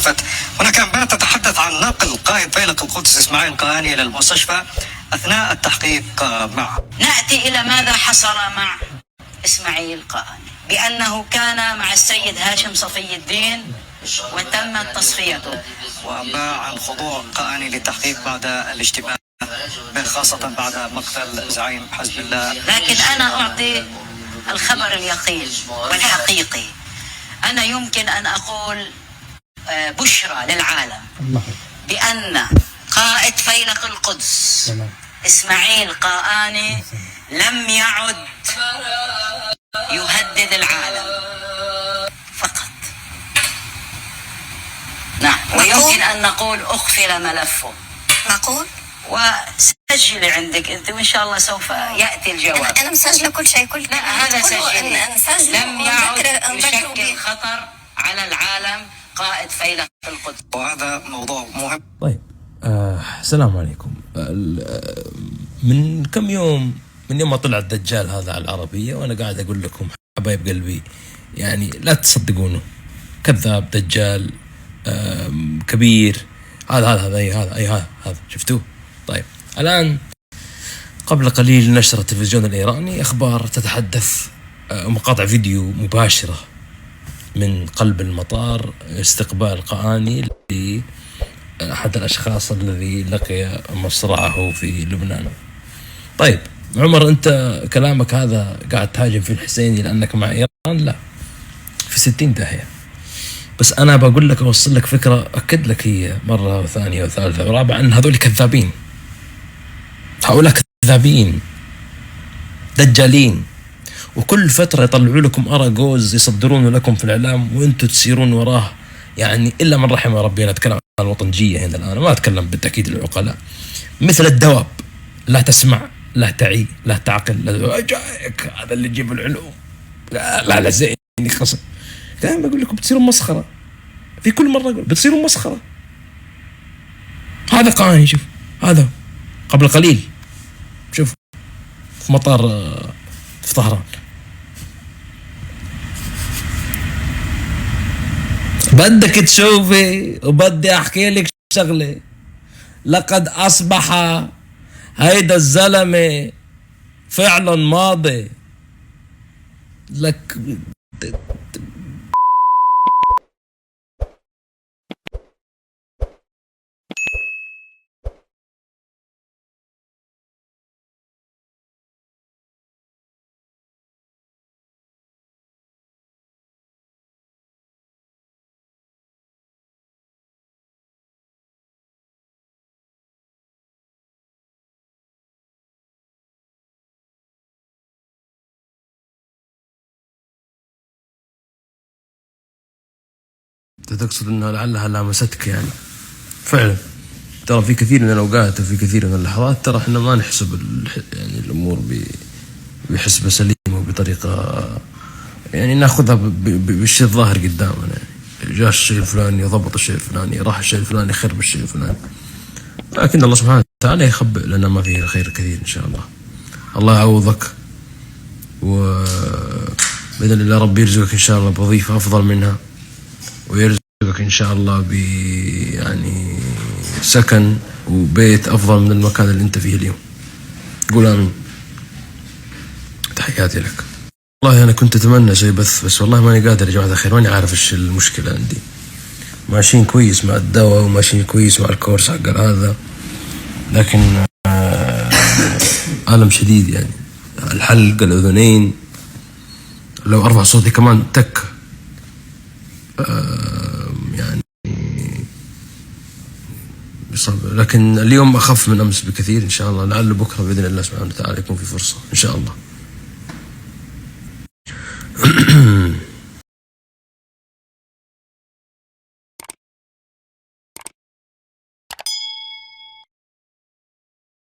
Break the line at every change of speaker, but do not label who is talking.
عرفت. هناك أنباء تتحدث عن نقل قائد فيلق القدس إسماعيل قاني إلى المستشفى أثناء التحقيق معه.
نأتي إلى ماذا حصل مع إسماعيل قاني، بأنه كان مع السيد هاشم صفي الدين وتمت تصفيته،
وأنباء عن خضوع قاني للتحقيق بعد الاجتماع، خاصة بعد مقتل زعيم حزب الله.
لكن أنا أعطي الخبر اليقين والحقيقي. أنا يمكن أن أقول بشرى للعالم بأن قائد فيلق القدس إسماعيل قاني لم يعد يهدد العالم فقط. نعم، ويمكن أن نقول أخفل ملفه.
معقول؟
وسجلي عندك أنت وإن شاء الله سوف يأتي الجواب.
أنا مسجلة كل شيء.
لا، هذا سجل. لم يعد يشكل خطر على العالم قائد فيلق القدس،
وهذا موضوع مهم.
طيب، السلام عليكم. من كم يوم، من يوم ما طلع الدجال هذا على العربية، وأنا قاعد أقول لكم حبايب قلبي يعني لا تصدقونه، كذاب، دجال، كبير، هذا شفتوه. طيب، الآن قبل قليل نشر التلفزيون الإيراني أخبار تتحدث، مقاطع فيديو مباشرة من قلب المطار استقبال قاني لأحد الأشخاص الذي لقي مصرعه في لبنان. طيب عمر، أنت كلامك هذا قاعد تهاجم في الحسيني لأنك مع إيران؟ لا، في 60 داهية. بس أنا بقول لك، أوصل لك فكرة أكد لك هي مرة وثانية وثالثة ورابعة، أن هذول كذابين، هؤلاء كذابين دجالين، وكل فترة يطلعوا لكم أراجوز يصدرونه لكم في الإعلام وأنتوا تسيرون وراه. يعني إلا من رحم ربي. أنا أتكلم عن الوطنجية هنا الآن، ما أتكلم بالتأكيد العقلاء، مثل الدواب، لا تسمع، لا تعي، لا تعقل، لا جايك هذا اللي يجيب العلوم، لا زيني خصم. دائما بقول لكم بتصيروا مسخرة، في كل مرة أقول بتصيروا مسخرة. هذا قاني، شوف هذا قبل قليل، شوف في مطار في طهران. بدك تشوفي وبدي احكي لك شغله، لقد اصبح هيدا الزلمه فعلا ماضي لك. تقصد انها لعلها لامستك يعني؟ فعلا، ترى في كثير من الاوقات وفي كثير من اللحظات ترى احنا ما نحسب يعني الامور بحسبة سليمة وبطريقة يعني ناخذها بالشيء الظاهر قدامنا. يعني جاء الشيء الفلاني، ضبط الشيء الفلاني، راح الشيء الفلاني، خرب الشيء الفلاني، لكن الله سبحانه وتعالى يخبئ لنا ما فيه الخير كثير ان شاء الله. الله يعوضك، وبإذن الله ربي يرزقك ان شاء الله بوظيفة افضل منها، ويرزقك إن شاء الله يعني سكن وبيت أفضل من المكان اللي أنت فيه اليوم. قول آمين. تحياتي لك. والله أنا كنت أتمنى شيء بس والله ماني قادر يا جماعة الخير، ماني عارف إيش المشكلة عندي. ماشيين كويس مع الدواء وماشيين كويس مع الكورس حق هذا، لكن ألم شديد يعني، الحلق، الأذنين، لو أرفع صوتي كمان تك يعني لكن اليوم أخف من أمس بكثير إن شاء الله. لعل بكرة بإذن الله سبحانه وتعالى يكون في فرصة إن شاء الله.